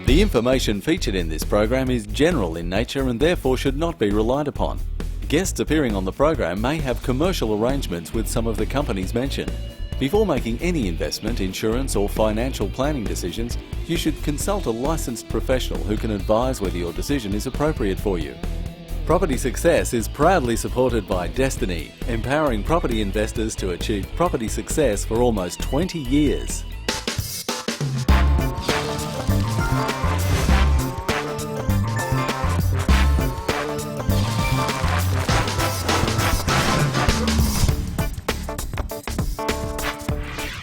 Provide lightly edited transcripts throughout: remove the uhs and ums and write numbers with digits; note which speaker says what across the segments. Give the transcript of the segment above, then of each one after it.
Speaker 1: The information featured in this program is general in nature and therefore should not be relied upon. Guests appearing on the program may have commercial arrangements with some of the companies mentioned. Before making any investment, insurance or financial planning decisions, you should consult a licensed professional who can advise whether your decision is appropriate for you. Property Success is proudly supported by Destiny, empowering property investors to achieve property success for almost 20 years.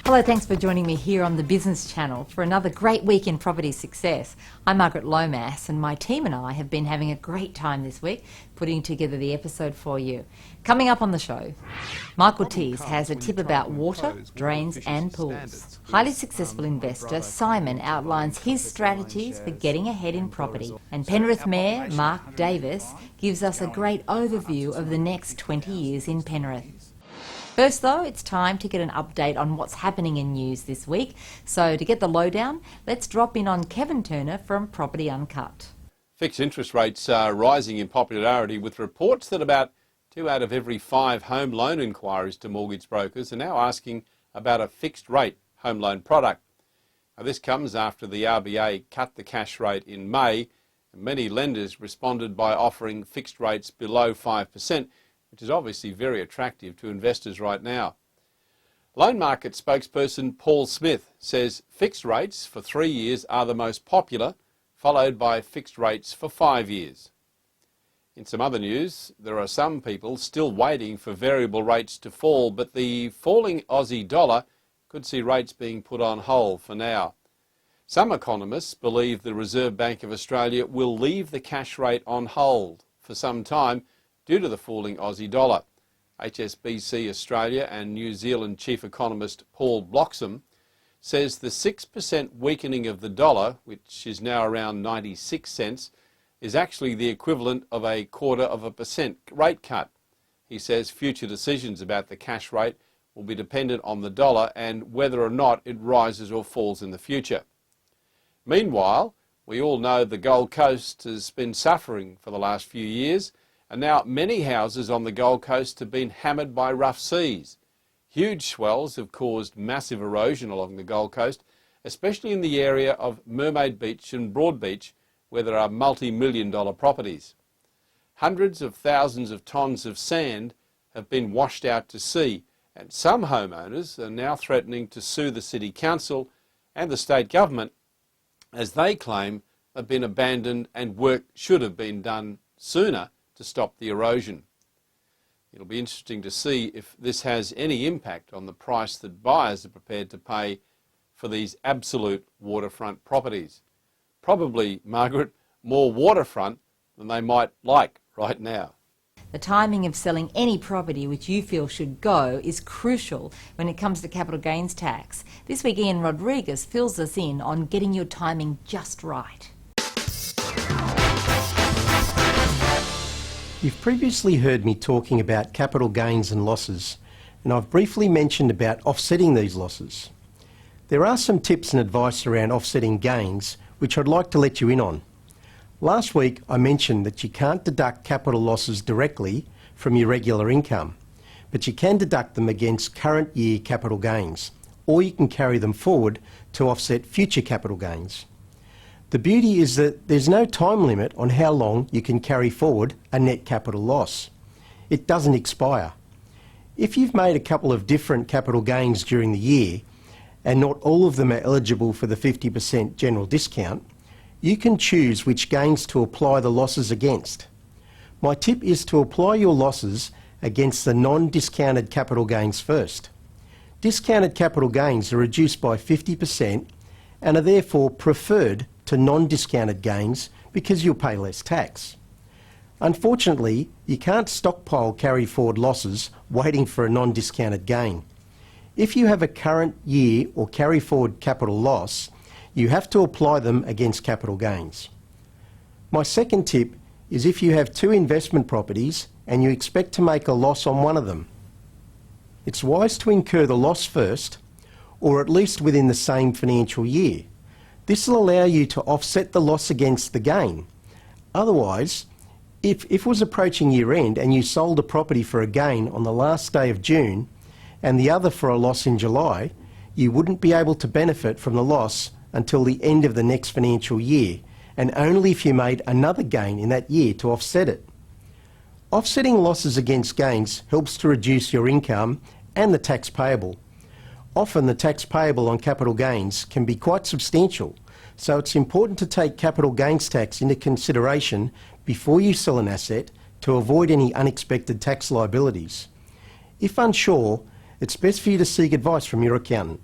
Speaker 2: Hello, thanks for joining me here on the Business Channel for another great week in property success. I'm Margaret Lomas and my team and I have been having a great time this week putting together the episode for you. Coming up on the show, Michael Tees has a tip about water, drains and pools. Highly successful investor Simon outlines his strategies for getting ahead in property. And Penrith Mayor Mark Davis gives us a great overview of the next 20 years in Penrith. First though, it's time to get an update on what's happening in news this week. So to get the lowdown, let's drop in on Kevin Turner from Property Uncut.
Speaker 3: Fixed interest rates are rising in popularity, with reports that about 2 out of every 5 home loan inquiries to mortgage brokers are now asking about a fixed rate home loan product. Now, this comes after the RBA cut the cash rate in May, and many lenders responded by offering fixed rates below 5%, which is obviously very attractive to investors right now. Loan market spokesperson Paul Smith says fixed rates for 3 years are the most popular, followed by fixed rates for 5 years. In some other news, there are some people still waiting for variable rates to fall, but the falling Aussie dollar could see rates being put on hold for now. Some economists believe the Reserve Bank of Australia will leave the cash rate on hold for some time due to the falling Aussie dollar. HSBC Australia and New Zealand chief economist Paul Bloxham says the 6% weakening of the dollar, which is now around 96 cents, is actually the equivalent of a 0.25% rate cut. He says future decisions about the cash rate will be dependent on the dollar and whether or not it rises or falls in the future. Meanwhile, we all know the Gold Coast has been suffering for the last few years, and now many houses on the Gold Coast have been hammered by rough seas. Huge swells have caused massive erosion along the Gold Coast, especially in the area of Mermaid Beach and Broadbeach, where there are multi-million-dollar properties. Hundreds of thousands of tonnes of sand have been washed out to sea, and some homeowners are now threatening to sue the City Council and the state government, as they claim they've been abandoned and work should have been done sooner to stop the erosion. It'll be interesting to see if this has any impact on the price that buyers are prepared to pay for these absolute waterfront properties. Probably, Margaret, more waterfront than they might like right now.
Speaker 2: The timing of selling any property which you feel should go is crucial when it comes to capital gains tax. This week Ian Rodriguez fills us in on getting your timing just right.
Speaker 4: You've previously heard me talking about capital gains and losses, and I've briefly mentioned about offsetting these losses. There are some tips and advice around offsetting gains which I'd like to let you in on. Last week I mentioned that you can't deduct capital losses directly from your regular income, but you can deduct them against current year capital gains, or you can carry them forward to offset future capital gains. The beauty is that there's no time limit on how long you can carry forward a net capital loss. It doesn't expire. If you've made a couple of different capital gains during the year, and not all of them are eligible for the 50% general discount, you can choose which gains to apply the losses against. My tip is to apply your losses against the non-discounted capital gains first. Discounted capital gains are reduced by 50% and are therefore preferred to non-discounted gains because you'll pay less tax. Unfortunately, you can't stockpile carry forward losses waiting for a non-discounted gain. If you have a current year or carry forward capital loss, you have to apply them against capital gains. My second tip is if you have 2 investment properties and you expect to make a loss on one of them. It's wise to incur the loss first, or at least within the same financial year. This will allow you to offset the loss against the gain. Otherwise, if it was approaching year end and you sold a property for a gain on the last day of June and the other for a loss in July, you wouldn't be able to benefit from the loss until the end of the next financial year, and only if you made another gain in that year to offset it. Offsetting losses against gains helps to reduce your income and the tax payable. Often the tax payable on capital gains can be quite substantial, so it's important to take capital gains tax into consideration before you sell an asset to avoid any unexpected tax liabilities. If unsure, it's best for you to seek advice from your accountant.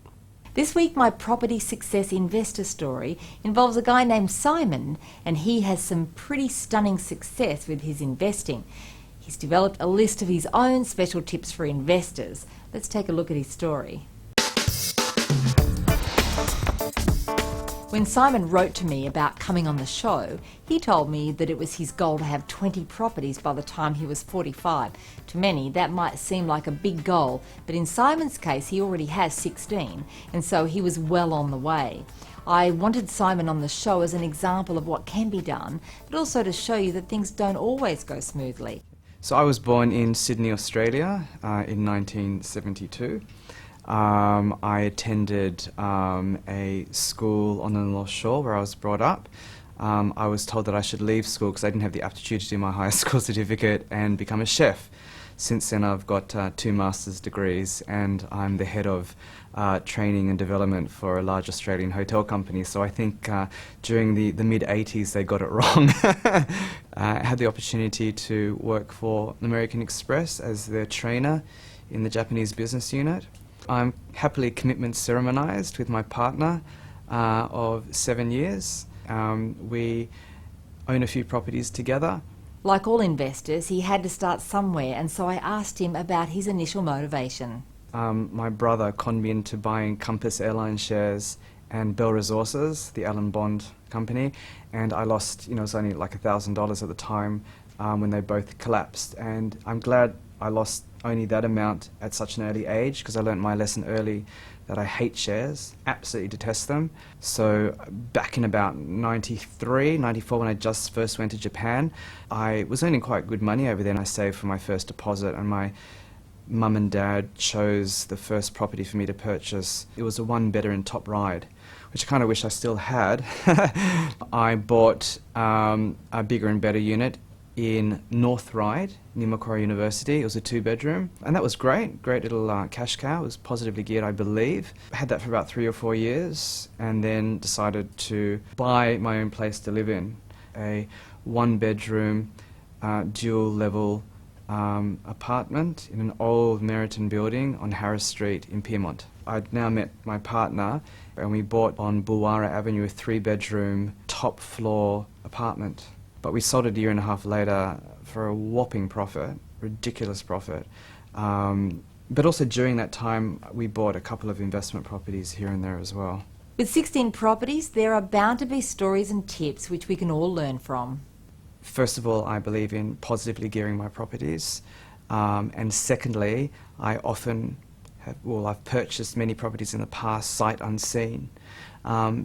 Speaker 2: This week, my property success investor story involves a guy named Simon, and he has some pretty stunning success with his investing. He's developed a list of his own special tips for investors. Let's take a look at his story. When Simon wrote to me about coming on the show, he told me that it was his goal to have 20 properties by the time he was 45. To many, that might seem like a big goal, but in Simon's case, he already has 16, and so he was well on the way. I wanted Simon on the show as an example of what can be done, but also to show you that things don't always go smoothly.
Speaker 5: So I was born in Sydney, Australia in 1972. I attended a school on the North Shore where I was brought up. I was told that I should leave school because I didn't have the aptitude to do my high school certificate and become a chef. Since then I've got 2 master's degrees and I'm the head of training and development for a large Australian hotel company. So I think during the mid-80s they got it wrong. I had the opportunity to work for American Express as their trainer in the Japanese business unit. I'm happily commitment ceremonized with my partner of 7 years. We own a few properties together.
Speaker 2: Like all investors, he had to start somewhere, and so I asked him about his initial motivation.
Speaker 5: My brother conned me into buying Compass Airline shares and Bell Resources, the Allen Bond company, and I lost, it was only like $1,000 at the time when they both collapsed, and I'm glad I lost only that amount at such an early age because I learnt my lesson early that I hate shares, absolutely detest them. So back in about 93, 94 when I just first went to Japan, I was earning quite good money over there and I saved for my first deposit, and my mum and dad chose the first property for me to purchase. It was a 1-bedder in Top Ryde, which I kind of wish I still had. I bought a bigger and better unit in North Ryde, near Macquarie University. It was a 2-bedroom, and that was great little cash cow. It was positively geared, I believe. I had that for about 3 or 4 years, and then decided to buy my own place to live in, a 1-bedroom, dual-level apartment in an old Meriton building on Harris Street in Pyrmont. I'd now met my partner, and we bought on Bulwara Avenue a 3-bedroom, top-floor apartment. But we sold it a year and a half later for a whopping profit, ridiculous profit. But also during that time, we bought a couple of investment properties here and there as well.
Speaker 2: With 16 properties, there are bound to be stories and tips which we can all learn from.
Speaker 5: First of all, I believe in positively gearing my properties. And secondly, I often I've purchased many properties in the past sight unseen.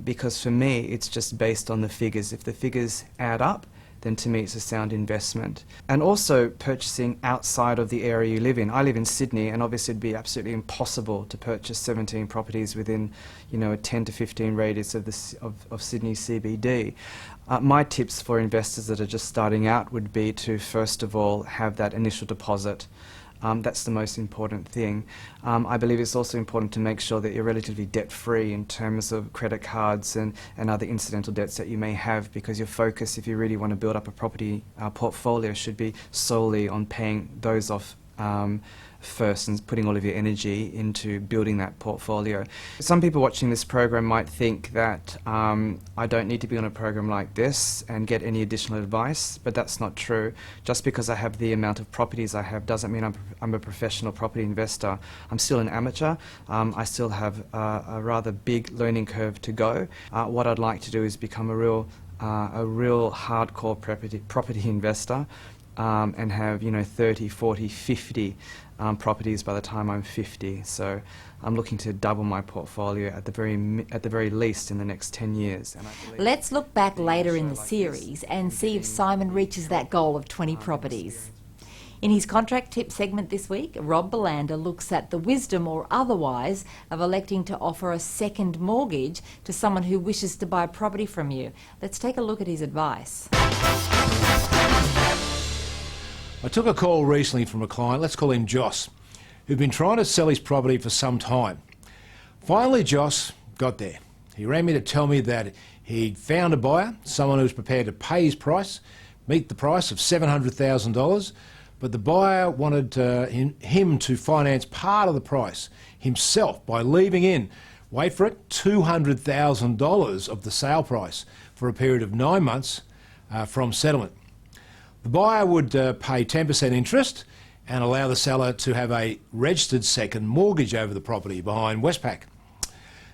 Speaker 5: Because for me, it's just based on the figures. If the figures add up, then to me it's a sound investment. And also purchasing outside of the area you live in. I live in Sydney, and obviously it'd be absolutely impossible to purchase 17 properties within, a 10 to 15 radius of Sydney CBD. My tips for investors that are just starting out would be to first of all have that initial deposit. That's the most important thing. I believe it's also important to make sure that you're relatively debt-free in terms of credit cards and other incidental debts that you may have, because your focus, if you really want to build up a property portfolio, should be solely on paying those off first and putting all of your energy into building that portfolio. Some people watching this program might think that I don't need to be on a program like this and get any additional advice, but that's not true. Just because I have the amount of properties I have doesn't mean I'm a professional property investor. I'm still an amateur. I still have a rather big learning curve to go. What I'd like to do is become a real hardcore property investor. and have 30, 40, 50 properties by the time I'm 50. So I'm looking to double my portfolio at the very least in the next 10 years. And I believe
Speaker 2: Let's look back later in the series and see if Simon reaches that goal of 20 properties. In his contract tip segment this week, Rob Belander looks at the wisdom or otherwise of electing to offer a second mortgage to someone who wishes to buy a property from you. Let's take a look at his advice.
Speaker 6: I took a call recently from a client, let's call him Joss, who'd been trying to sell his property for some time. Finally, Joss got there. He rang me to tell me that he'd found a buyer, someone who was prepared to pay his price, meet the price of $700,000, but the buyer wanted him to finance part of the price himself by leaving in, wait for it, $200,000 of the sale price for a period of 9 months from settlement. The buyer would pay 10% interest and allow the seller to have a registered second mortgage over the property behind Westpac.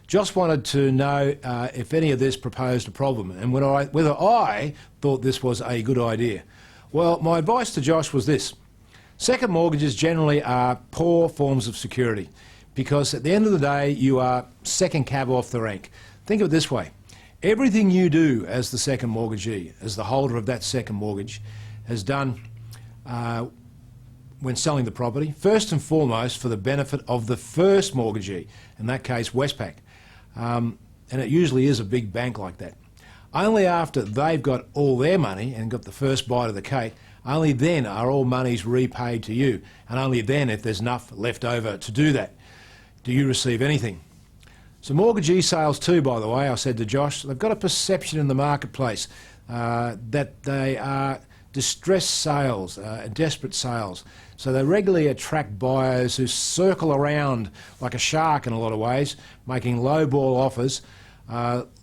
Speaker 6: Joss wanted to know if any of this proposed a problem and whether I thought this was a good idea. Well, my advice to Josh was this. Second mortgages generally are poor forms of security because at the end of the day you are second cab off the rank. Think of it this way. Everything you do as the second mortgagee, as the holder of that second mortgage, has done when selling the property, first and foremost for the benefit of the first mortgagee, in that case Westpac. And it usually is a big bank like that. Only after they've got all their money and got the first bite of the cake, only then are all monies repaid to you, and only then, if there's enough left over to do that, do you receive anything. So mortgagee sales too, by the way, I said to Josh, they've got a perception in the marketplace that they are distressed sales, desperate sales. So they regularly attract buyers who circle around like a shark in a lot of ways, making low-ball offers,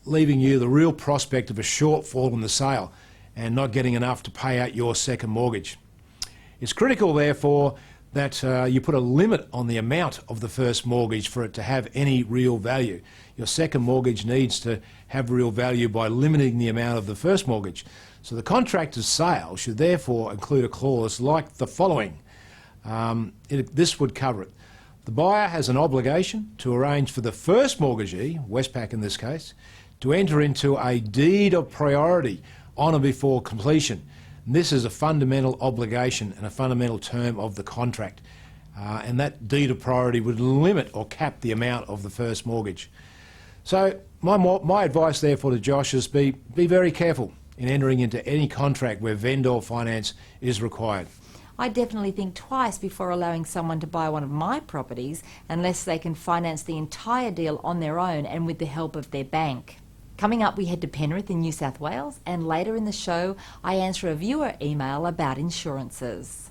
Speaker 6: leaving you the real prospect of a shortfall in the sale and not getting enough to pay out your second mortgage. It's critical, therefore, that you put a limit on the amount of the first mortgage for it to have any real value. Your second mortgage needs to have real value by limiting the amount of the first mortgage. So the contract of sale should therefore include a clause like the following. This would cover it. The buyer has an obligation to arrange for the first mortgagee, Westpac in this case, to enter into a deed of priority on or before completion. And this is a fundamental obligation and a fundamental term of the contract. And that deed of priority would limit or cap the amount of the first mortgage. So my advice therefore to Josh is be very careful in entering into any contract where vendor finance is required.
Speaker 2: I definitely think twice before allowing someone to buy one of my properties unless they can finance the entire deal on their own and with the help of their bank. Coming up, we head to Penrith in New South Wales, and later in the show, I answer a viewer email about insurances.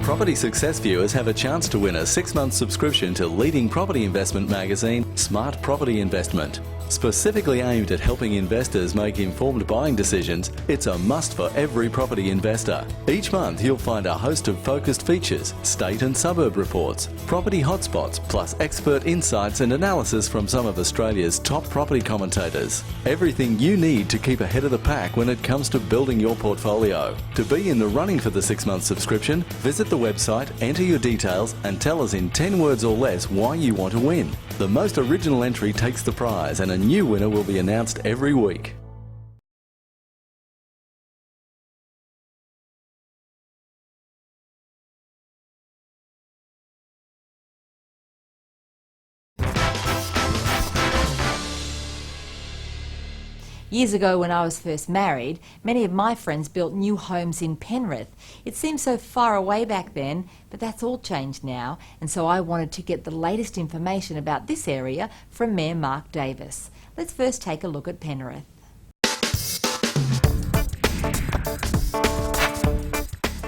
Speaker 1: Property Success viewers have a chance to win a 6-month subscription to leading property investment magazine, Smart Property Investment. Specifically aimed at helping investors make informed buying decisions, it's a must for every property investor. Each month you'll find a host of focused features, state and suburb reports, property hotspots, plus expert insights and analysis from some of Australia's top property commentators. Everything you need to keep ahead of the pack when it comes to building your portfolio. To be in the running for the 6-month subscription, visit the website, enter your details and tell us in 10 words or less why you want to win. The most original entry takes the prize, and a new winner will be announced every week.
Speaker 2: Years ago when I was first married, many of my friends built new homes in Penrith. It seemed so far away back then, but that's all changed now, and so I wanted to get the latest information about this area from Mayor Mark Davis. Let's first take a look at Penrith.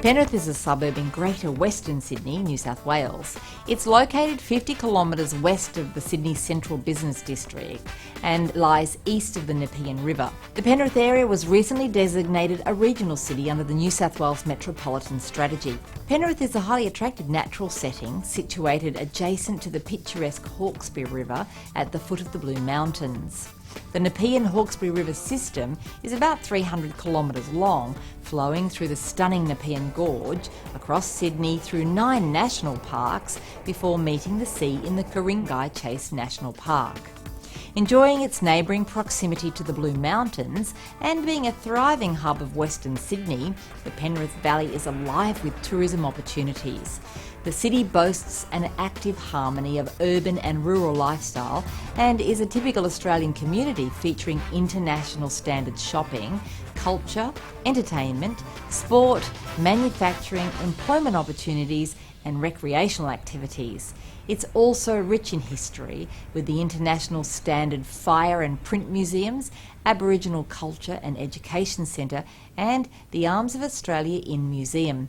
Speaker 2: Penrith is a suburb in Greater Western Sydney, New South Wales. It's located 50 kilometres west of the Sydney Central Business District and lies east of the Nepean River. The Penrith area was recently designated a regional city under the New South Wales Metropolitan Strategy. Penrith is a highly attractive natural setting situated adjacent to the picturesque Hawkesbury River at the foot of the Blue Mountains. The Nepean-Hawkesbury River system is about 300 kilometres long, flowing through the stunning Nepean Gorge, across Sydney through 9 national parks before meeting the sea in the Ku-ring-gai Chase National Park. Enjoying its neighbouring proximity to the Blue Mountains and being a thriving hub of Western Sydney, the Penrith Valley is alive with tourism opportunities. The city boasts an active harmony of urban and rural lifestyle and is a typical Australian community featuring international standard shopping, culture, entertainment, sport, manufacturing, employment opportunities and recreational activities. It's also rich in history, with the international standard fire and print museums, Aboriginal Culture and Education Centre and the Arms of Australia Inn Museum.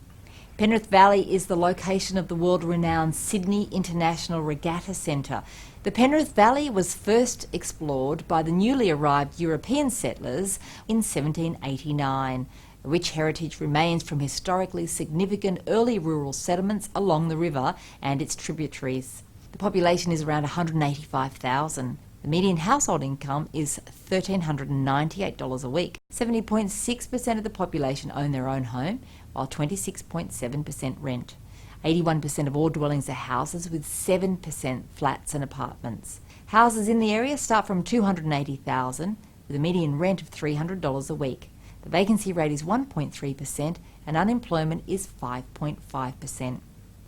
Speaker 2: Penrith Valley is the location of the world-renowned Sydney International Regatta Centre. The Penrith Valley was first explored by the newly arrived European settlers in 1789. A rich heritage remains from historically significant early rural settlements along the river and its tributaries. The population is around 185,000. The median household income is $1,398 a week. 70.6% of the population own their own home, while 26.7% rent. 81% of all dwellings are houses, with 7% flats and apartments. Houses in the area start from $280,000, with a median rent of $300 a week. The vacancy rate is 1.3% and unemployment is 5.5%.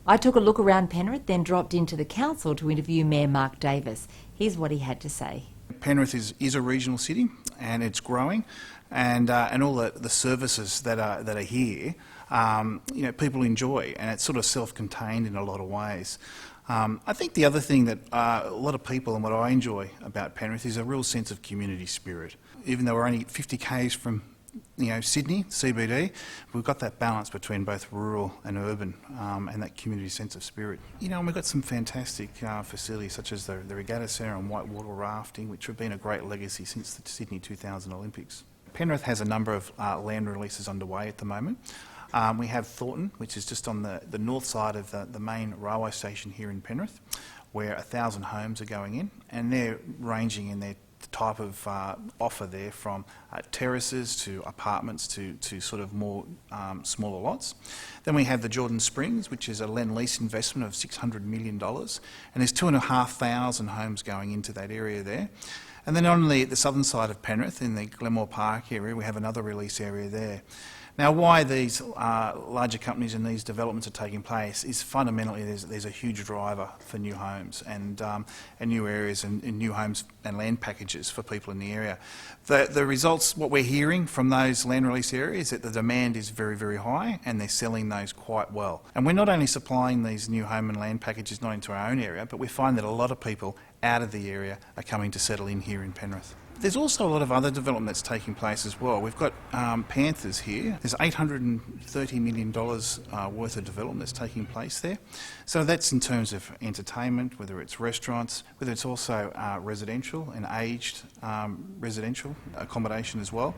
Speaker 2: I took a look around Penrith, then dropped into the council to interview Mayor Mark Davis. Here's what he had to say.
Speaker 7: Penrith is a regional city and it's growing, and all the services that are here, people enjoy, and it's sort of self-contained in a lot of ways. I think the other thing that a lot of people, and what I enjoy about Penrith, is a real sense of community spirit. Even though we're only 50 k's from Sydney, CBD, we've got that balance between both rural and urban, and that community sense of spirit. And we've got some fantastic facilities such as the Regatta Centre and whitewater rafting, which have been a great legacy since the Sydney 2000 Olympics. Penrith has a number of land releases underway at the moment. We have Thornton, which is just on the north side of the main railway station here in Penrith, where 1,000 homes are going in, and they're ranging in their type of offer there, from terraces to apartments to sort of more smaller lots. Then we have the Jordan Springs, which is a Lend-Lease investment of $600 million, and there's 2,500 homes going into that area there. And then on the southern side of Penrith, in the Glenmore Park area, we have another release area there. Now, why these larger companies and these developments are taking place is fundamentally there's a huge driver for new homes and new areas and new homes and land packages for people in the area. The results, what we're hearing from those land release areas, is that the demand is very, very high, and they're selling those quite well. And we're not only supplying these new home and land packages not into our own area, but we find that a lot of people out of the area are coming to settle in here in Penrith. There's also a lot of other development that's taking place as well. We've got Panthers here. There's $830 million worth of development that's taking place there. So that's in terms of entertainment, whether it's restaurants, whether it's also residential and aged residential accommodation as well.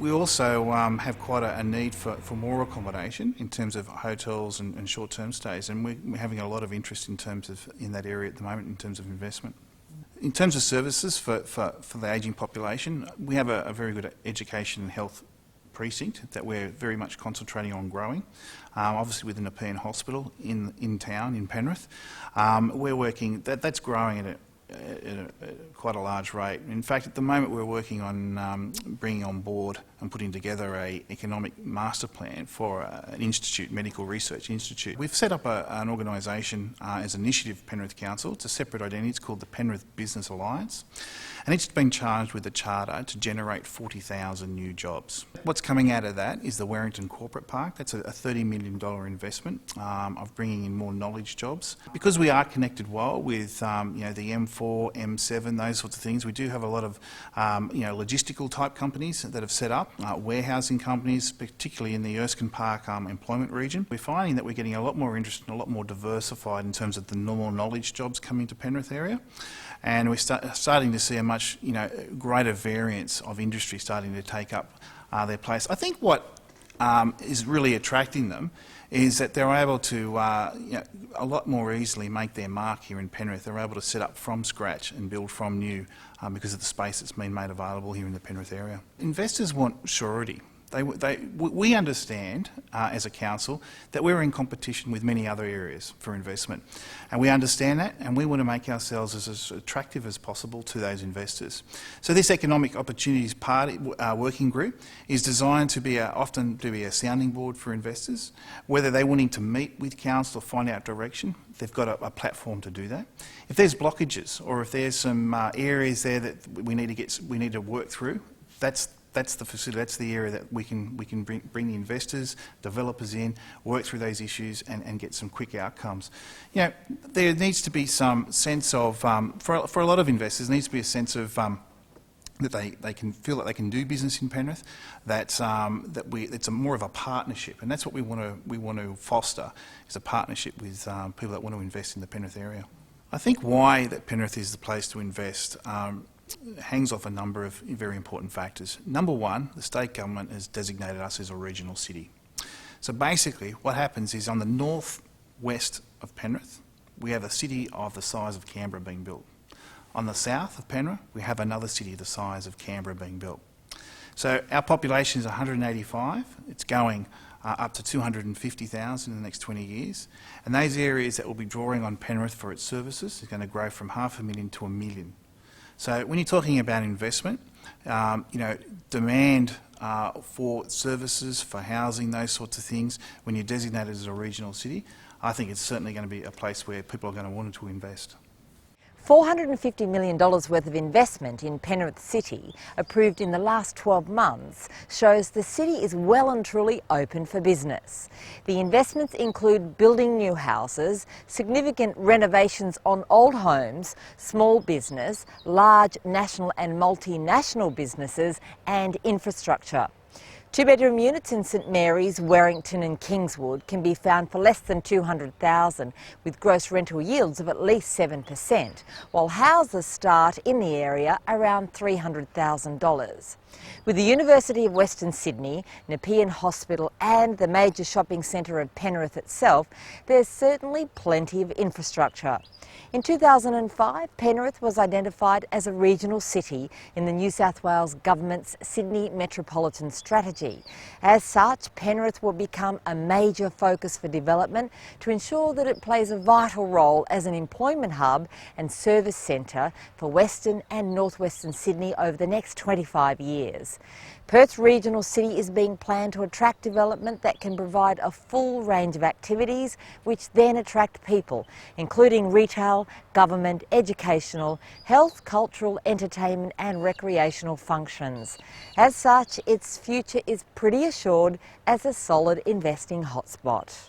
Speaker 7: We also have quite a need for more accommodation in terms of hotels and short-term stays, and we're having a lot of interest in that area at the moment in terms of investment. In terms of services for the ageing population, we have a very good education and health precinct that we're very much concentrating on growing. Obviously with the Nepean Hospital in town, in Penrith, we're working, that's growing at quite a large rate. In fact, at the moment we're working on bringing on board and putting together an economic master plan for an institute, medical research institute. We've set up an organisation as an initiative, Penrith Council. It's a separate identity. It's called the Penrith Business Alliance, and it's been charged with the charter to generate 40,000 new jobs. What's coming out of that is the Warrington Corporate Park. That's a $30 million investment of bringing in more knowledge jobs. Because we are connected well with the M4, M7, those sorts of things, we do have a lot of logistical type companies that have set up, warehousing companies, particularly in the Erskine Park employment region. We're finding that we're getting a lot more interest and a lot more diversified in terms of the normal knowledge jobs coming to Penrith area. And we're starting to see a much greater variance of industry starting to take up their place. I think what is really attracting them is that they're able to a lot more easily make their mark here in Penrith. They're able to set up from scratch and build from new because of the space that's been made available here in the Penrith area. Investors want surety. We understand as a council that we're in competition with many other areas for investment, and we understand that, and we want to make ourselves as attractive as possible to those investors. So this Economic Opportunities Working Group is designed to be often to be a sounding board for investors. Whether they're wanting to meet with council or find out direction, they've got a platform to do that. If there's blockages or if there's some areas there that we need to work through, that's the facility, that's the area that we can bring the investors, developers in, work through those issues and get some quick outcomes. You know, there needs to be some sense of, for a lot of investors, there needs to be a sense of that they can feel that they can do business in Penrith, it's more of a partnership, and that's what we want to foster, is a partnership with people that want to invest in the Penrith area. I think why that Penrith is the place to invest hangs off a number of very important factors. Number one, the state government has designated us as a regional city. So basically what happens is on the north-west of Penrith, we have a city of the size of Canberra being built. On the south of Penrith, we have another city the size of Canberra being built. So our population is 185. It's going up to 250,000 in the next 20 years. And those areas that will be drawing on Penrith for its services is going to grow from 500,000 to 1 million. So when you're talking about investment, demand for services, for housing, those sorts of things, when you're designated as a regional city, I think it's certainly going to be a place where people are going to want to invest.
Speaker 2: $450 million worth of investment in Penrith City, approved in the last 12 months, shows the city is well and truly open for business. The investments include building new houses, significant renovations on old homes, small business, large national and multinational businesses, and infrastructure. Two-bedroom units in St Mary's, Werrington and Kingswood can be found for less than $200,000, with gross rental yields of at least 7%, while houses start in the area around $300,000. With the University of Western Sydney, Nepean Hospital and the major shopping centre of Penrith itself, there's certainly plenty of infrastructure. In 2005, Penrith was identified as a regional city in the New South Wales Government's Sydney Metropolitan Strategy. As such, Penrith will become a major focus for development to ensure that it plays a vital role as an employment hub and service centre for Western and Northwestern Sydney over the next 25 years. Perth's regional city is being planned to attract development that can provide a full range of activities which then attract people, including retail, government, educational, health, cultural, entertainment and recreational functions. As such, its future is pretty assured as a solid investing hotspot.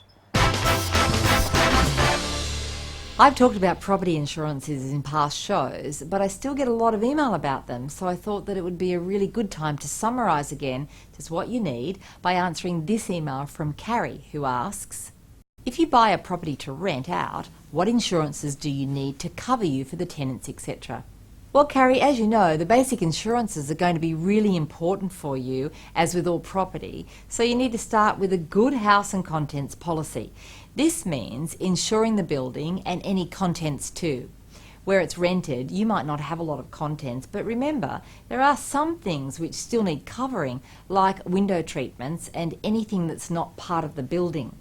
Speaker 2: I've talked about property insurances in past shows, but I still get a lot of email about them, so I thought that it would be a really good time to summarise again just what you need by answering this email from Carrie, who asks, if you buy a property to rent out, what insurances do you need to cover you for the tenants, etc.? Well, Carrie, as you know, the basic insurances are going to be really important for you, as with all property, so you need to start with a good house and contents policy. This means insuring the building and any contents too. Where it's rented, you might not have a lot of contents, but remember, there are some things which still need covering, like window treatments and anything that's not part of the building.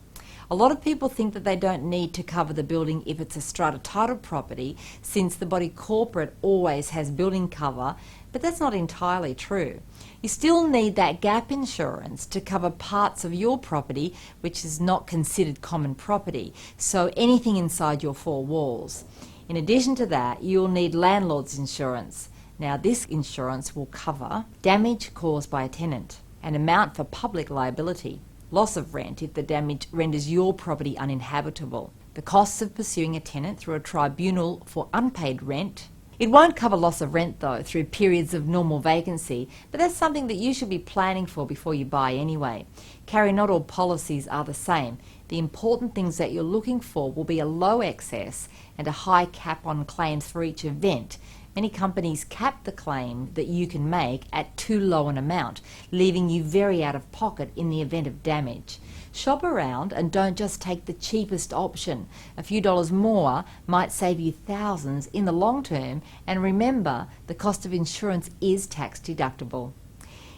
Speaker 2: A lot of people think that they don't need to cover the building if it's a strata title property, since the body corporate always has building cover, but that's not entirely true. You still need that gap insurance to cover parts of your property which is not considered common property, so anything inside your four walls. In addition to that, you'll need landlord's insurance. Now, this insurance will cover damage caused by a tenant, an amount for public liability, loss of rent if the damage renders your property uninhabitable, the costs of pursuing a tenant through a tribunal for unpaid rent. It won't cover loss of rent though through periods of normal vacancy, but that's something that you should be planning for before you buy anyway. Carrie, not all policies are the same. The important things that you're looking for will be a low excess and a high cap on claims for each event, Many companies cap the claim that you can make at too low an amount, leaving you very out of pocket in the event of damage. Shop around and don't just take the cheapest option. A few dollars more might save you thousands in the long term, and remember, the cost of insurance is tax deductible.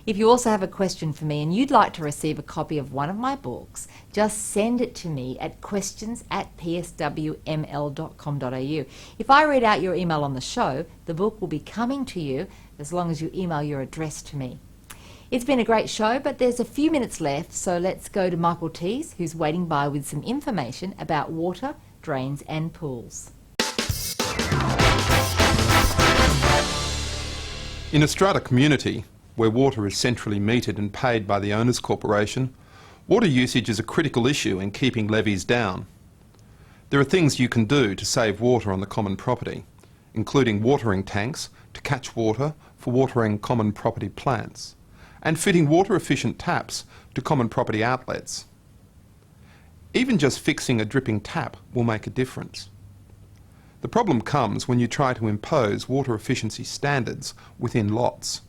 Speaker 2: If you also have a question for me and you'd like to receive a copy of one of my books, just send it to me at questions@pswml.com.au. If I read out your email on the show, the book will be coming to you as long as you email your address to me. It's been a great show, but there's a few minutes left, so let's go to Michael Tees, who's waiting by with some information about water, drains and pools.
Speaker 8: In a strata community, where water is centrally metered and paid by the owners' corporation, water usage is a critical issue in keeping levies down. There are things you can do to save water on the common property, including watering tanks to catch water for watering common property plants, and fitting water-efficient taps to common property outlets. Even just fixing a dripping tap will make a difference. The problem comes when you try to impose water efficiency standards within lots.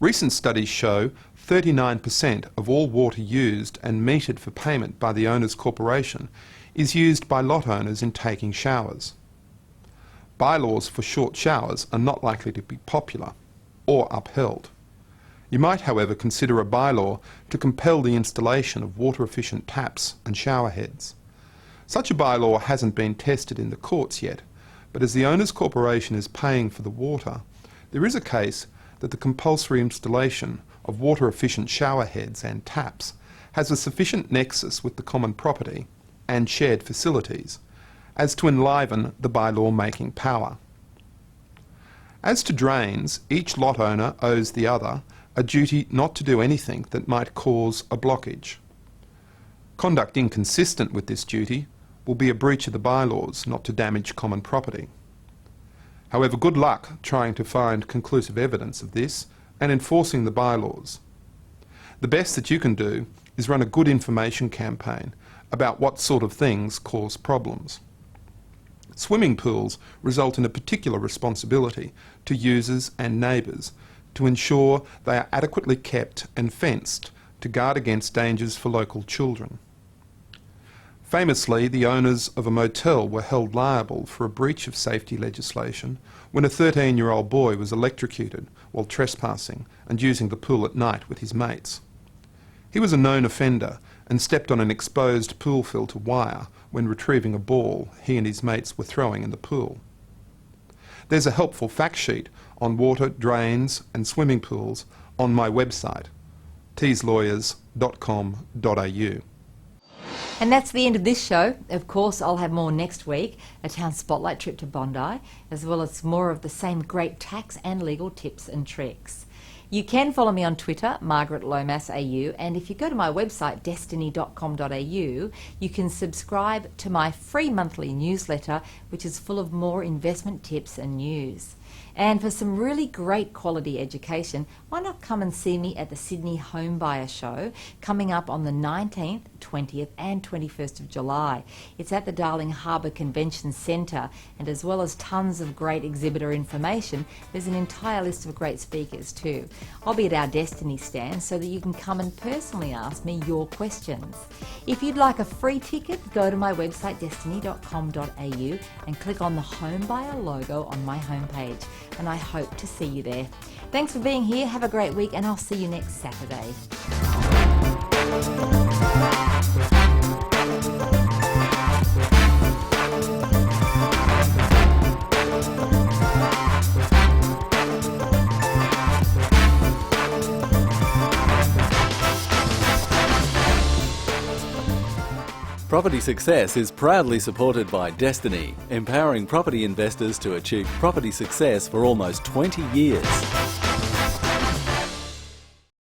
Speaker 8: Recent studies show 39% of all water used and metered for payment by the owner's corporation is used by lot owners in taking showers. Bylaws for short showers are not likely to be popular or upheld. You might, however, consider a bylaw to compel the installation of water-efficient taps and shower heads. Such a bylaw hasn't been tested in the courts yet, but as the owner's corporation is paying for the water, there is a case that the compulsory installation of water-efficient shower heads and taps has a sufficient nexus with the common property and shared facilities as to enliven the bylaw-making power. As to drains, each lot owner owes the other a duty not to do anything that might cause a blockage. Conduct inconsistent with this duty will be a breach of the bylaws not to damage common property. However, good luck trying to find conclusive evidence of this and enforcing the bylaws. The best that you can do is run a good information campaign about what sort of things cause problems. Swimming pools result in a particular responsibility to users and neighbours to ensure they are adequately kept and fenced to guard against dangers for local children. Famously, the owners of a motel were held liable for a breach of safety legislation when a 13-year-old boy was electrocuted while trespassing and using the pool at night with his mates. He was a known offender and stepped on an exposed pool filter wire when retrieving a ball he and his mates were throwing in the pool. There's a helpful fact sheet on water, drains and swimming pools on my website, teeslawyers.com.au.
Speaker 2: And that's the end of this show. Of course, I'll have more next week, a town spotlight trip to Bondi, as well as more of the same great tax and legal tips and tricks. You can follow me on Twitter, Margaret Lomas AU, and if you go to my website, destiny.com.au, you can subscribe to my free monthly newsletter, which is full of more investment tips and news. And for some really great quality education, why not come and see me at the Sydney Home Buyer Show coming up on the 19th, 20th and 21st of July. It's at the Darling Harbour Convention Centre, and as well as tons of great exhibitor information, there's an entire list of great speakers too. I'll be at our Destiny stand so that you can come and personally ask me your questions. If you'd like a free ticket, go to my website destiny.com.au and click on the Home Buyer logo on my homepage, and I hope to see you there. Thanks for being here, have a great week, and I'll see you next Saturday.
Speaker 1: Property Success is proudly supported by Destiny, empowering property investors to achieve property success for almost 20 years.